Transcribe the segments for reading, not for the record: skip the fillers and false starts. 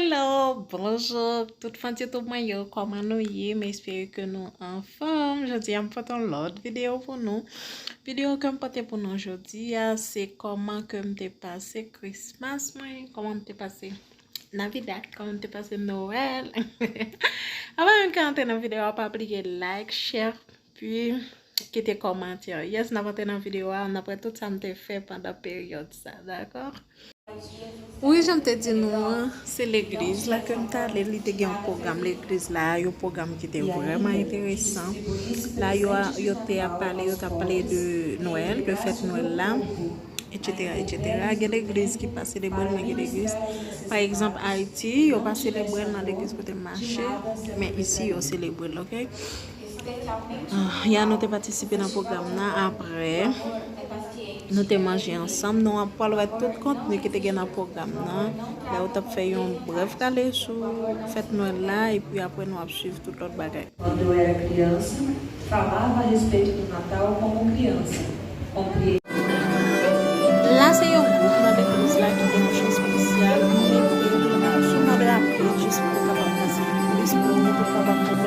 Hello, bonjour, toute fan de tout maillot, comment nous y est, mais j'espère que nous en forme. Je dis, on l'autre vidéo pour nous. Vidéo que je pour nous aujourd'hui, c'est comment que je passé Christmas, comment je passé Navidad, comment je passé Noël. Avant de commenter dans la vidéo, pas oublier like, share, puis quitter commentaire. Yes, n'a pas dans la vidéo, on a tout ça me fait pendant la période ça, d'accord? Oui, j'aime te dire nous, c'est l'église là que tu as allé, il y a un programme l'église là, un programme qui était vraiment intéressant. Là, il y a parlé de Noël, de fête Noël là, etc. Il y a l'église qui passe les bonnes, mais il y a l'église. Par exemple, Haïti, il passe les bonnes dans l'église côté marché, mais ici, il célèbre, ok? Il y a nous participé dans le programme là après. Nous avons mangé ensemble, nous avons parlé de tout le contenu qui était dans le programme. Nous avons fait un bref calé sur la fête Noël là, et puis après nous avons suivi tout l'autre bagage. Quando eu era criança, falava a respeito do Natal como criança. Là, c'est un groupe dans l'église là qui a une chose spéciale. Nous avons sur notre appel juste pour capable passer l'église pour nous pour capable poder.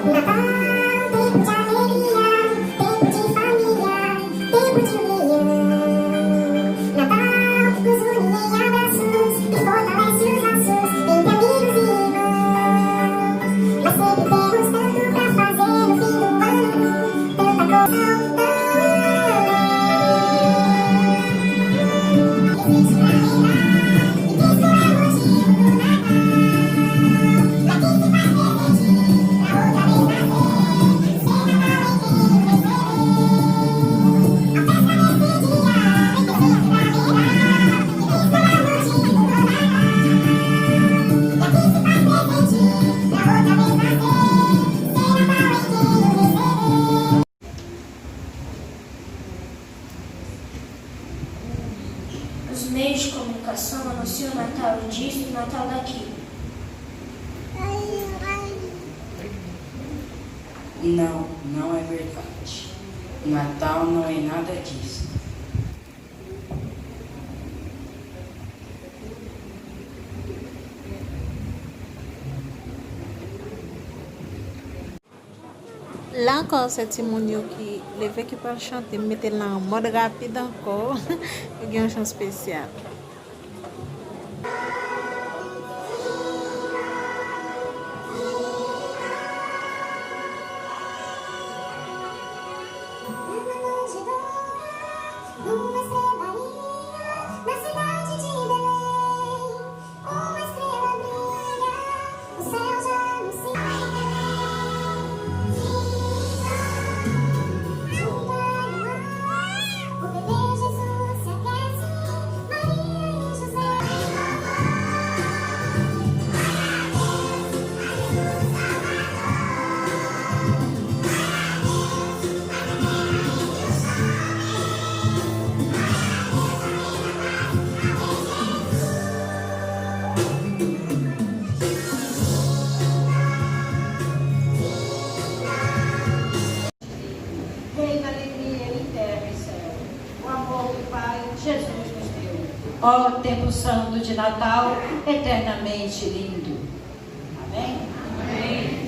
Os meios de comunicação anunciam o Natal disso e o Natal daquilo. Não, não é verdade. O Natal não é nada disso. Là encore, c'est Timonio qui levait qui peut chanter, mettez là en mode rapide encore. Il y a une chance spéciale. Jesus nos deu. Ó, tempo santo de Natal, eternamente lindo. Amém? Amém.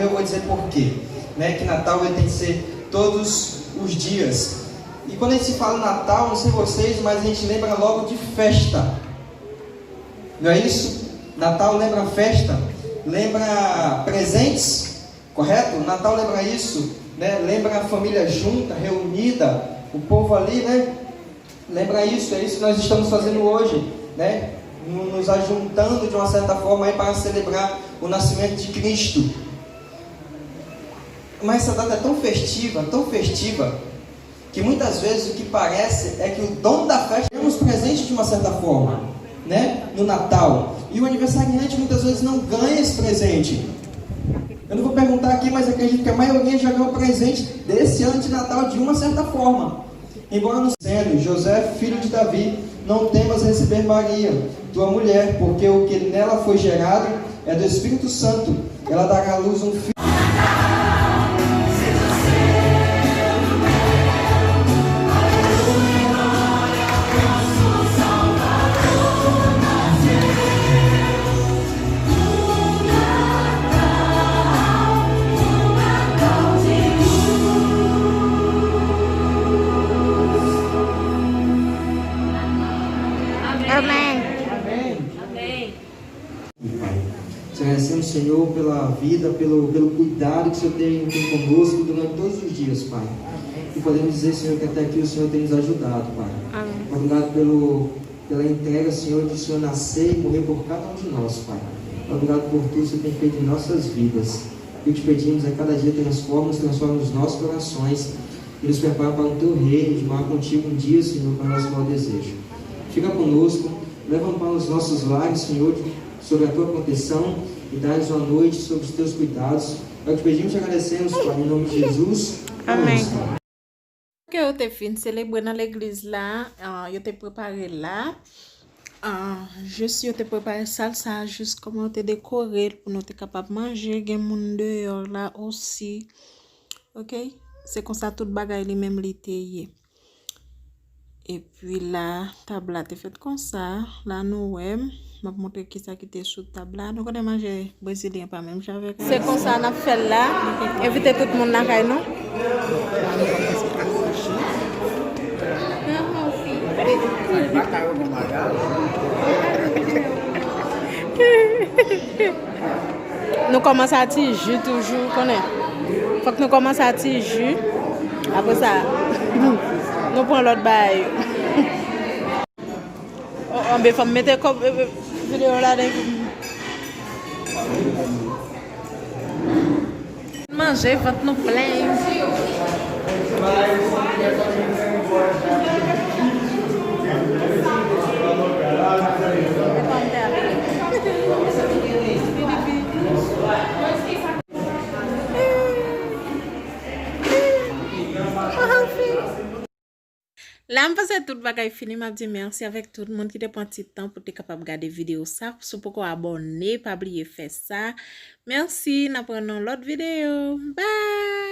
Eu vou dizer por quê, né? Que Natal ele tem que ser todos os dias. E quando a gente se fala Natal, não sei vocês, mas a gente lembra logo de festa. Não é isso? Natal lembra festa, lembra presentes, Correto? Natal lembra isso, né? Lembra a família junta, reunida, o povo ali, né? Lembra isso, é isso que nós estamos fazendo hoje, né? Nos ajuntando de uma certa forma aí para celebrar o nascimento de Cristo. Mas essa data é tão festiva, que muitas vezes o que parece é que o dono da festa temos presente de uma certa forma, né? No Natal. E o aniversariante muitas vezes não ganha esse presente. Eu não vou perguntar aqui, mas acredito que a maioria já ganhou presente desse ano de Natal de uma certa forma. Embora nos dizendo, José, filho de Davi, não temas receber Maria, tua mulher, porque o que nela foi gerado é do Espírito Santo. Ela dará à luz um filho. Te agradecemos, Senhor, pela vida, pelo cuidado que o Senhor tem conosco durante todos os dias, Pai. E podemos dizer, Senhor, que até aqui o Senhor tem nos ajudado, Pai. Amém. Obrigado pela entrega, Senhor, de o Senhor nascer e morrer por cada um de nós, Pai. Obrigado por tudo que o Senhor tem feito em nossas vidas. E te pedimos a cada dia transforma os nossos corações e nos prepara para o Teu reino, de morar contigo um dia, Senhor, para nosso maior desejo. Fica conosco, leva-nos para os nossos lares, Senhor, sobre a Tua proteção e dá-nos uma noite sobre os Teus cuidados. Nós te pedimos e agradecemos, Pai, em nome de Jesus. Amém. Que eu te fini célébrer dans l'église là, eu te préparé là. Juste eu te préparé salsa, juste comment eu te décoré pour nous être capable de manger, gen moun dehors là aussi. OK? C'est comme ça tout bagay li même li te yé. Et puis là, table là te fait comme ça. Là nous wèm, m'a montré qui ça qui était sous table là. Nous connaissons manger brésilien pas même j'avais. C'est comme ça on a fait là. Inviter tout le monde dans kay non. Nous commençons à tirer jus toujours, connaît. Faut que nous commençons à tirer jus. Après ça, nous prenons l'autre bail. On va mettre comme vidéo là. Manger, votre nous plein. Là, je passe tout le bagage fini. Je dis merci avec tout le monde qui a pris un petit temps pour être capable de regarder la vidéo. Ça, si vous abonner, pas oublier de faire ça. Merci, nous prenons l'autre vidéo. Bye!